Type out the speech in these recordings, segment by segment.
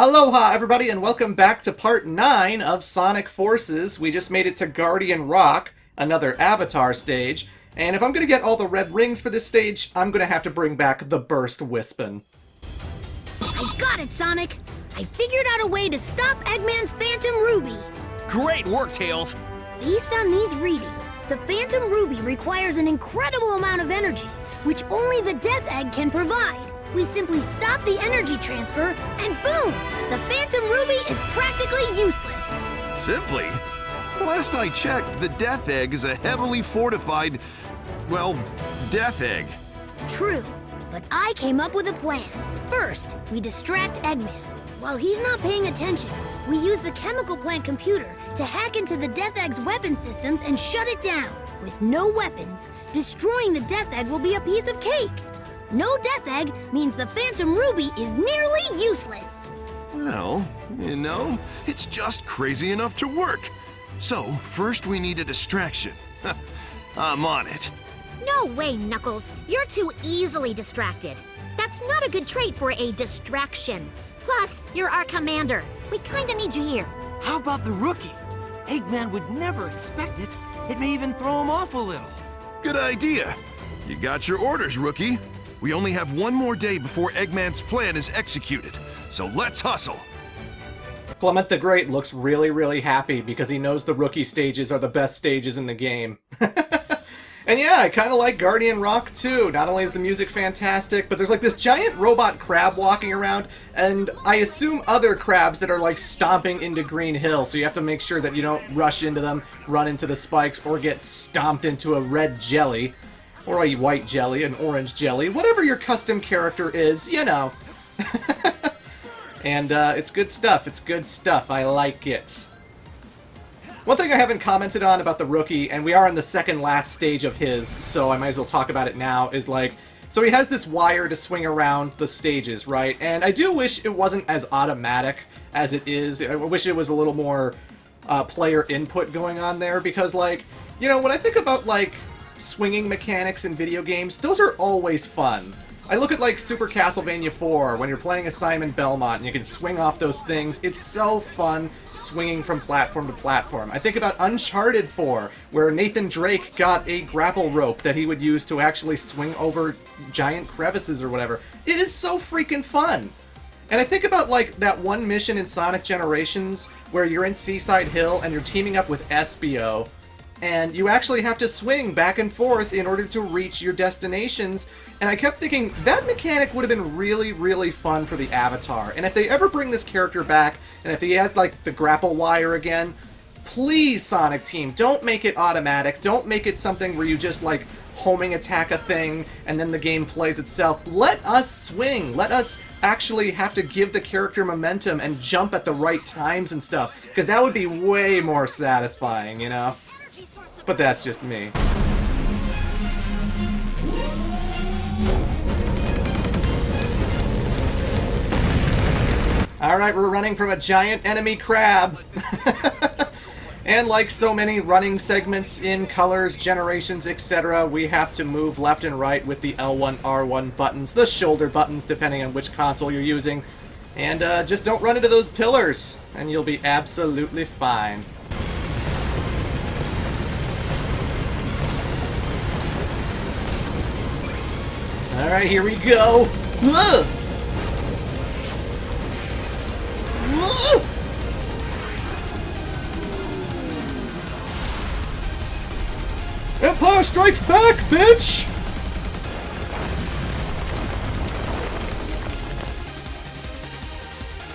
Aloha, everybody, and welcome back to part 9 of Sonic Forces. We just made it to Guardian Rock, another Avatar stage, and if I'm going to get all the red rings for this stage, I'm going to have to bring back the Burst Wispin. I got it, Sonic! I figured out a way to stop Eggman's Phantom Ruby! Great work, Tails! Based on these readings, the Phantom Ruby requires an incredible amount of energy, which only the Death Egg can provide. We simply stop the energy transfer, and boom! The Phantom Ruby is practically useless! Simply? Last I checked, the Death Egg is a heavily fortified, well, Death Egg. True, but I came up with a plan. First, we distract Eggman. While he's not paying attention, we use the chemical plant computer to hack into the Death Egg's weapon systems and shut it down. With no weapons, destroying the Death Egg will be a piece of cake. No Death Egg means the Phantom Ruby is nearly useless. Well, it's just crazy enough to work. So, first we need a distraction. I'm on it. No way, Knuckles. You're too easily distracted. That's not a good trait for a distraction. Plus, you're our commander. We kinda need you here. How about the rookie? Eggman would never expect it. It may even throw him off a little. Good idea. You got your orders, rookie. We only have one more day before Eggman's plan is executed, so let's hustle. Clement the Great looks really happy because he knows the rookie stages are the best stages in the game. And yeah, I kind of like Guardian Rock too. Not only is the music fantastic, but there's like this giant robot crab walking around, and I assume other crabs that are like stomping into Green Hill, so you have to make sure that you don't rush into them, run into the spikes, or get stomped into a red jelly, or a white jelly, an orange jelly, whatever your custom character is, you know. And it's good stuff, I like it. One thing I haven't commented on about the rookie, and we are on the second last stage of his, so I might as well talk about it now, is like, so he has this wire to swing around the stages, right? And I do wish it wasn't as automatic as it is. I wish it was a little more player input going on there, because like, you know, when I think about like swinging mechanics in video games, those are always fun. I look at like Super Castlevania 4, when you're playing as Simon Belmont and you can swing off those things. It's so fun swinging from platform to platform. I think about Uncharted 4, where Nathan Drake got a grapple rope that he would use to actually swing over giant crevices or whatever. It is so freaking fun. And I think about like that one mission in Sonic Generations where you're in Seaside Hill and you're teaming up with Espio, and you actually have to swing back and forth in order to reach your destinations. And I kept thinking, that mechanic would have been really fun for the Avatar. And if they ever bring this character back, and if he has, like, the grapple wire again, please, Sonic Team, don't make it automatic. Don't make it something where you just, like, homing attack a thing, and then the game plays itself. Let us swing. Let us actually have to give the character momentum and jump at the right times and stuff. Because that would be way more satisfying, you know? But that's just me. Alright, we're running from a giant enemy crab. And like so many running segments in Colors, Generations, etc., we have to move left and right with the L1, R1 buttons, the shoulder buttons, depending on which console you're using. And just don't run into those pillars, and you'll be absolutely fine. Alright, here we go! Ugh! Ugh! Empire Strikes Back, bitch!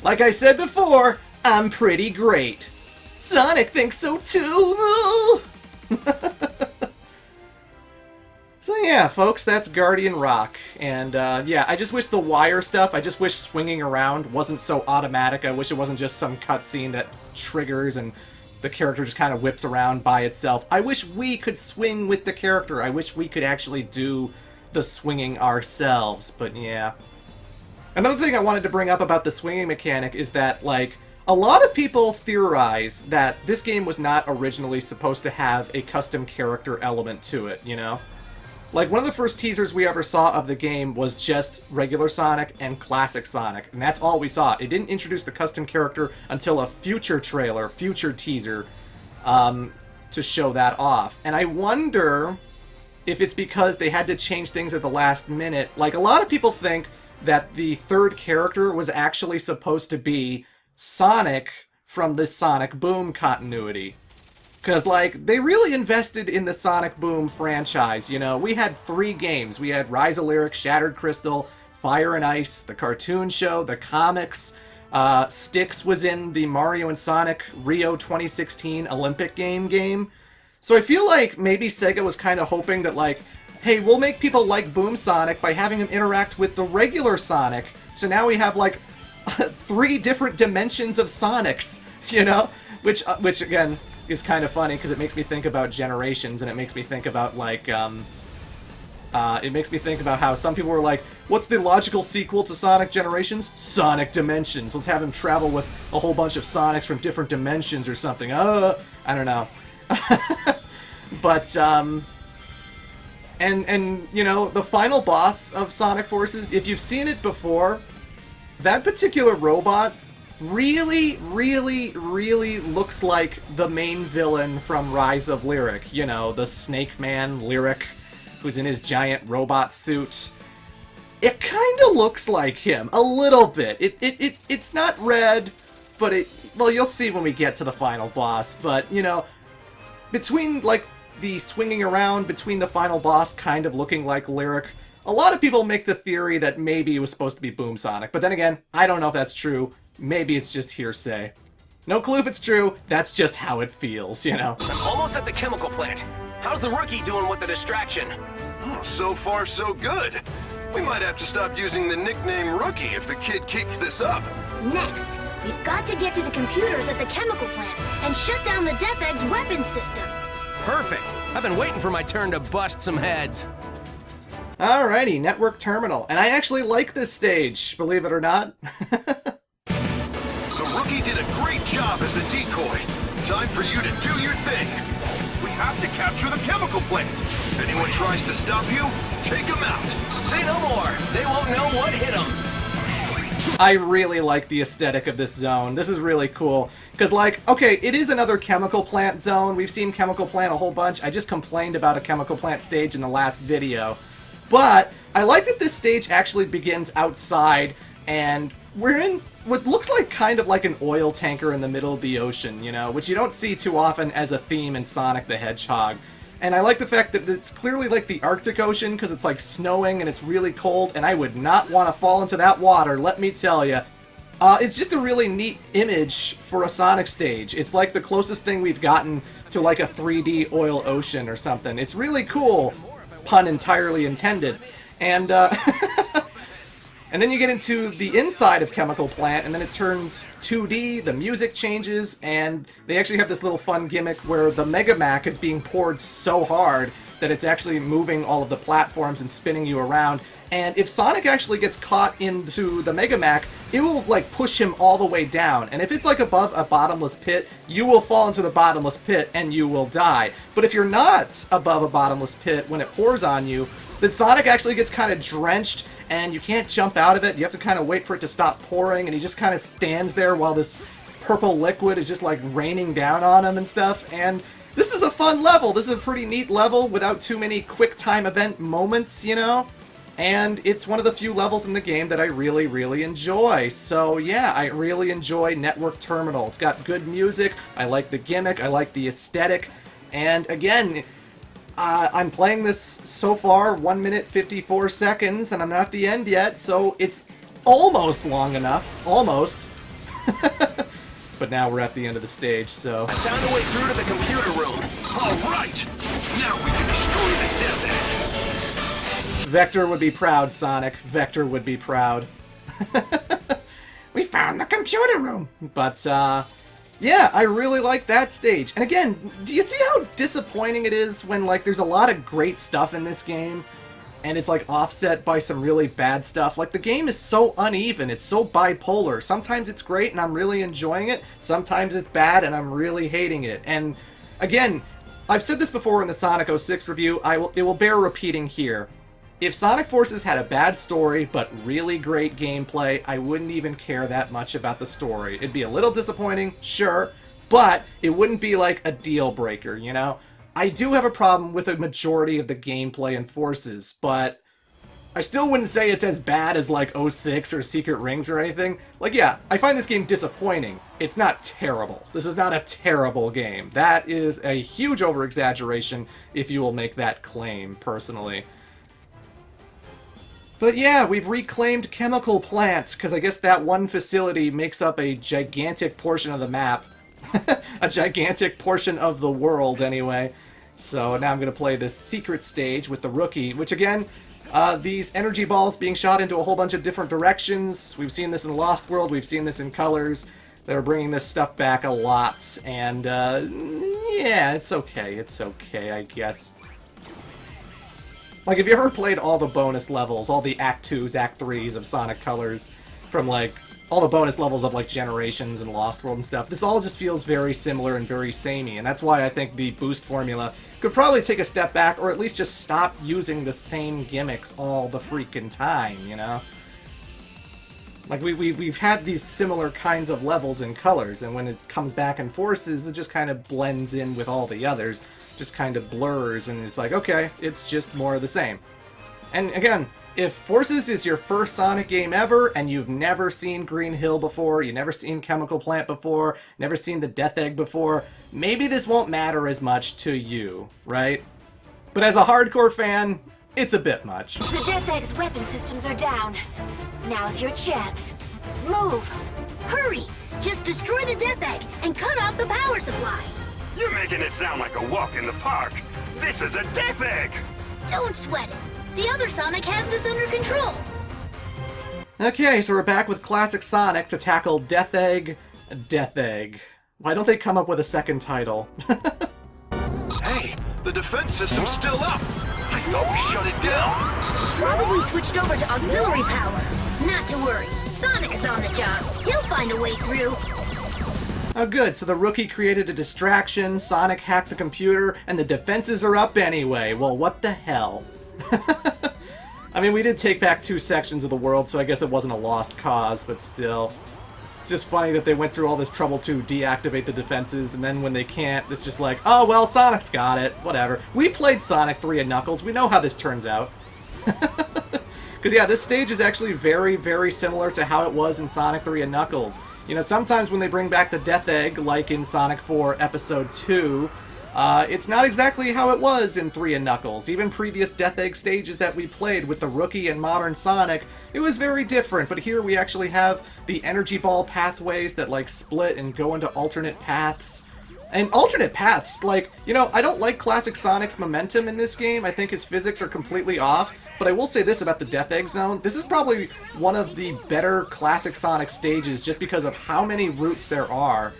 Like I said before, I'm pretty great. Sonic thinks so too! So yeah, folks, that's Guardian Rock. And yeah, I just wish the wire stuff, I just wish swinging around wasn't so automatic. I wish it wasn't just some cutscene that triggers and the character just kind of whips around by itself. I wish we could swing with the character. I wish we could actually do the swinging ourselves, but yeah. Another thing I wanted to bring up about the swinging mechanic is that, like, a lot of people theorize that this game was not originally supposed to have a custom character element to it, you know? Like, one of the first teasers we ever saw of the game was just regular Sonic and classic Sonic, and that's all we saw. It didn't introduce the custom character until a future trailer, future teaser, to show that off. And I wonder if it's because they had to change things at the last minute. Like, a lot of people think that the third character was actually supposed to be Sonic from the Sonic Boom continuity. Because, like, they really invested in the Sonic Boom franchise, you know? We had 3 games. We had Rise of Lyric, Shattered Crystal, Fire and Ice, the cartoon show, the comics. Styx was in the Mario and Sonic Rio 2016 Olympic game. So I feel like maybe Sega was kind of hoping that, like, hey, we'll make people like Boom Sonic by having him interact with the regular Sonic. So now we have, like, 3 different dimensions of Sonics, you know? Which again, is kind of funny because it makes me think about Generations, and it makes me think about, like, it makes me think about how some people were like, what's the logical sequel to Sonic Generations? Sonic Dimensions. Let's have him travel with a whole bunch of Sonics from different dimensions or something. I don't know. But, and you know, the final boss of Sonic Forces, if you've seen it before, that particular robot really looks like the main villain from Rise of Lyric. You know, the Snake Man Lyric, who's in his giant robot suit. It kind of looks like him, a little bit. It's not red, but well, you'll see when we get to the final boss. But, you know, between, like, the swinging around between the final boss kind of looking like Lyric, a lot of people make the theory that maybe it was supposed to be Boom Sonic. But then again, I don't know if that's true. Maybe it's just hearsay. No clue if it's true, that's just how it feels, you know? I'm almost at the chemical plant. How's the rookie doing with the distraction? Oh, so far so good. We might have to stop using the nickname Rookie if the kid keeps this up. Next, we've got to get to the computers at the chemical plant and shut down the Death Egg's weapons system. Perfect. I've been waiting for my turn to bust some heads. Alrighty, Network Terminal. And I actually like this stage, believe it or not. The Rookie did a great job as a decoy. Time for you to do your thing. We have to capture the chemical plant. If anyone tries to stop you, take them out. Say no more. They won't know what hit them. I really like the aesthetic of this zone. This is really cool. Because, like, okay, it is another chemical plant zone. We've seen chemical plant a whole bunch. I just complained about a chemical plant stage in the last video. But I like that this stage actually begins outside, and we're in what looks like kind of like an oil tanker in the middle of the ocean, you know, which you don't see too often as a theme in Sonic the Hedgehog. And I like the fact that it's clearly like the Arctic Ocean because it's like snowing and it's really cold, and I would not want to fall into that water, let me tell you. It's just a really neat image for a Sonic stage. It's like the closest thing we've gotten to like a 3D oil ocean or something. It's really cool, pun entirely intended. And and then you get into the inside of Chemical Plant, and then it turns 2D, the music changes, and they actually have this little fun gimmick where the Mega Mac is being poured so hard that it's actually moving all of the platforms and spinning you around. And if Sonic actually gets caught into the Mega Mac, it will, like, push him all the way down. And if it's, like, above a bottomless pit, you will fall into the bottomless pit and you will die. But if you're not above a bottomless pit when it pours on you, then Sonic actually gets kind of drenched and you can't jump out of it. You have to kind of wait for it to stop pouring, and he just kind of stands there while this purple liquid is just, like, raining down on him and stuff. And this is a fun level. This is a pretty neat level without too many quick time event moments, you know? And it's one of the few levels in the game that I really enjoy. So yeah, I really enjoy Network Terminal. It's got good music, I like the gimmick, I like the aesthetic, and again, I'm playing this so far 1 minute 54 seconds, and I'm not at the end yet, so it's almost long enough. Almost. But now we're at the end of the stage, so... I found a way through to the computer room. All right! Now we can destroy the Death Egg. Vector would be proud, Sonic. Vector would be proud. We found the computer room! But, yeah, I really like that stage. And again, do you see how disappointing it is when, like, there's a lot of great stuff in this game, and it's, like, offset by some really bad stuff? Like, the game is so uneven, it's so bipolar. Sometimes it's great and I'm really enjoying it, sometimes it's bad and I'm really hating it. And, again, I've said this before in the Sonic 06 review, it will bear repeating here. If Sonic Forces had a bad story, but really great gameplay, I wouldn't even care that much about the story. It'd be a little disappointing, sure, but it wouldn't be like a deal breaker, you know? I do have a problem with a majority of the gameplay in Forces, but I still wouldn't say it's as bad as like 06 or Secret Rings or anything. Like, yeah, I find this game disappointing. It's not terrible. This is not a terrible game. That is a huge over-exaggeration if you will make that claim, personally. But yeah, we've reclaimed chemical plants, because I guess that one facility makes up a gigantic portion of the map. A gigantic portion of the world, anyway. So now I'm going to play this secret stage with the Rookie, which again, these energy balls being shot into a whole bunch of different directions. We've seen this in Lost World, we've seen this in Colors. They're bringing this stuff back a lot, and yeah, it's okay, I guess. Like, have you ever played all the bonus levels, all the Act 2s, Act 3s of Sonic Colors, from, like, all the bonus levels of, like, Generations and Lost World and stuff? This all just feels very similar and very samey, and that's why I think the boost formula could probably take a step back, or at least just stop using the same gimmicks all the freaking time, you know? Like, we've had these similar kinds of levels in Colors, and when it comes back in Forces, it just kind of blends in with all the others. Just kind of blurs, and it's like, okay, it's just more of the same. And again, if Forces is your first Sonic game ever, and you've never seen Green Hill before, you've never seen Chemical Plant before, never seen the Death Egg before, maybe this won't matter as much to you, right? But as a hardcore fan, it's a bit much. The Death Egg's weapon systems are down. Now's your chance. Move! Hurry! Just destroy the Death Egg and cut off the power supply. You're making it sound like a walk in the park. This is a Death Egg! Don't sweat it. The other Sonic has this under control. Okay, so we're back with Classic Sonic to tackle Death Egg. Death Egg. Why don't they come up with a second title? Hey, the defense system's still up. I thought we shut it down. Probably switched over to auxiliary power. Not to worry. Sonic is on the job. He'll find a way through. Oh good, so the Rookie created a distraction, Sonic hacked the computer, and the defenses are up anyway. Well, what the hell? I mean, we did take back 2 sections of the world, so I guess it wasn't a lost cause, but still. It's just funny that they went through all this trouble to deactivate the defenses, and then when they can't, it's just like, oh, well, Sonic's got it. Whatever. We played Sonic 3 and Knuckles. We know how this turns out. Because, yeah, this stage is actually very, very similar to how it was in Sonic 3 and Knuckles. You know, sometimes when they bring back the Death Egg, like in Sonic 4 Episode 2, it's not exactly how it was in 3 and Knuckles. Even previous Death Egg stages that we played with the Rookie and Modern Sonic, it was very different. But here we actually have the energy ball pathways that, like, split and go into alternate paths. And alternate paths, like, you know, I don't like Classic Sonic's momentum in this game. I think his physics are completely off. But I will say this about the Death Egg Zone. This is probably one of the better Classic Sonic stages just because of how many routes there are.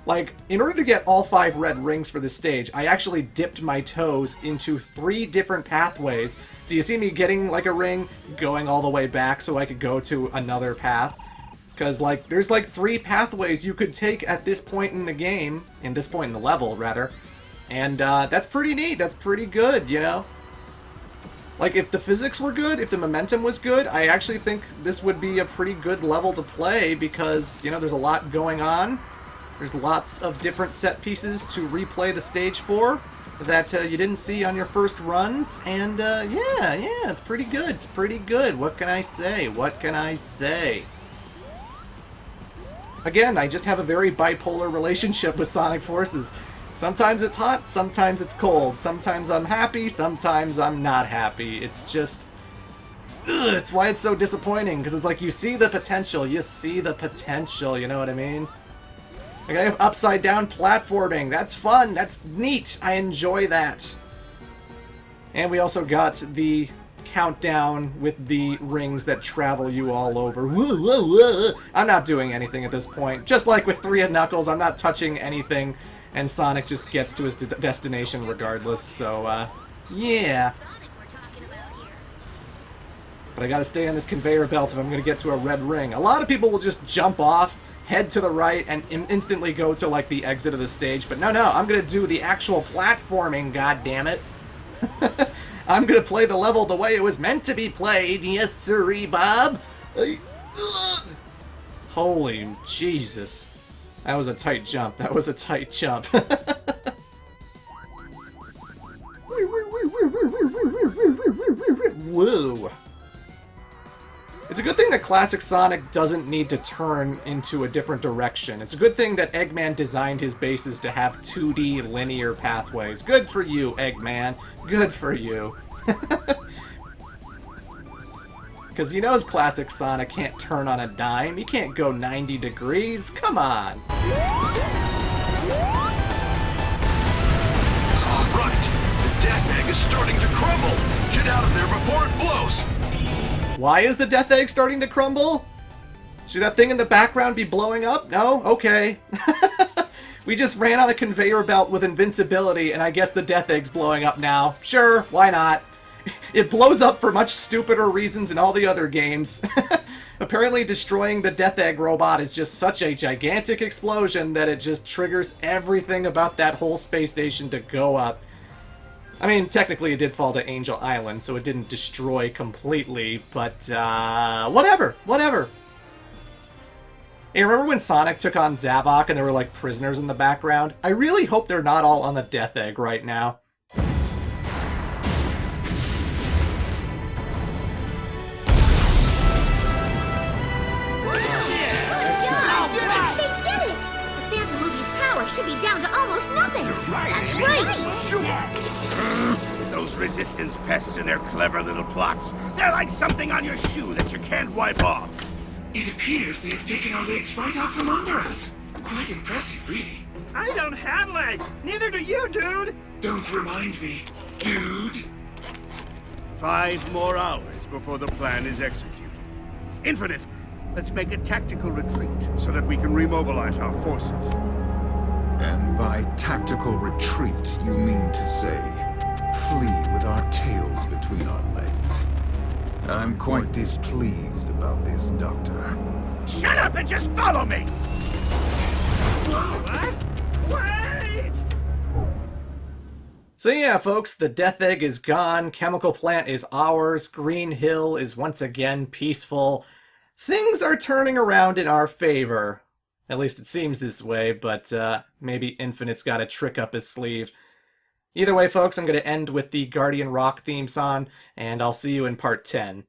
Like, in order to get all 5 red rings for this stage, I actually dipped my toes into 3 different pathways. So you see me getting, like, a ring, going all the way back so I could go to another path. Because, like, there's, like, 3 pathways you could take at this point in the game. In this point in the level, rather. And, that's pretty neat. That's pretty good, you know? Like, if the physics were good, if the momentum was good, I actually think this would be a pretty good level to play because, you know, there's a lot going on. There's lots of different set pieces to replay the stage for that you didn't see on your first runs. And, yeah, it's pretty good. It's pretty good. What can I say? What can I say? Again, I just have a very bipolar relationship with Sonic Forces. Sometimes it's hot, sometimes it's cold. Sometimes I'm happy, sometimes I'm not happy. It's just... Ugh, it's why it's so disappointing, because it's like you see the potential, you know what I mean? Like, I have upside-down platforming. That's fun. That's neat. I enjoy that. And we also got the countdown with the rings that travel you all over. Whoa, whoa, whoa. I'm not doing anything at this point. Just like with 3 and Knuckles, I'm not touching anything, and Sonic just gets to his destination regardless, so, yeah. But I gotta stay on this conveyor belt if I'm gonna get to a red ring. A lot of people will just jump off head to the right and instantly go to, like, the exit of the stage. But no, I'm gonna do the actual platforming, goddammit. I'm gonna play the level the way it was meant to be played. Yes, sirree, Bob. Holy Jesus. That was a tight jump. That was a tight jump. Woo. It's a good thing that Classic Sonic doesn't need to turn into a different direction. It's a good thing that Eggman designed his bases to have 2D linear pathways. Good for you, Eggman. Good for you. Because he knows Classic Sonic can't turn on a dime. He can't go 90 degrees. Come on. All right. The death egg is starting to crumble. Get out of there before it blows. Why is the death egg starting to crumble? Should that thing in the background be blowing up? No? Okay. We just ran on a conveyor belt with invincibility, and I guess the death egg's blowing up now. Sure, why not? It blows up for much stupider reasons in all the other games. Apparently destroying the death egg robot is just such a gigantic explosion that it just triggers everything about that whole space station to go up. I mean, technically it did fall to Angel Island, so it didn't destroy completely, but, whatever. Hey, remember when Sonic took on Zavok and there were, like, prisoners in the background? I really hope they're not all on the death egg right now. Should be down to almost nothing. That's right. Those resistance pests and their clever little plots. They're like something on your shoe that you can't wipe off. It appears they have taken our legs right out from under us. Quite impressive, really. I don't have legs. Neither do you, dude. Don't remind me, dude. 5 more hours before the plan is executed. Infinite, let's make a tactical retreat so that we can remobilize our forces. And by tactical retreat, you mean to say, flee with our tails between our legs. I'm quite displeased about this, Doctor. Shut up and just follow me! What? Wait! So yeah, folks, the death egg is gone, chemical plant is ours, Green Hill is once again peaceful. Things are turning around in our favor. At least it seems this way, but maybe Infinite's got a trick up his sleeve. Either way, folks, I'm going to end with the Guardian Rock theme song, and I'll see you in part 10.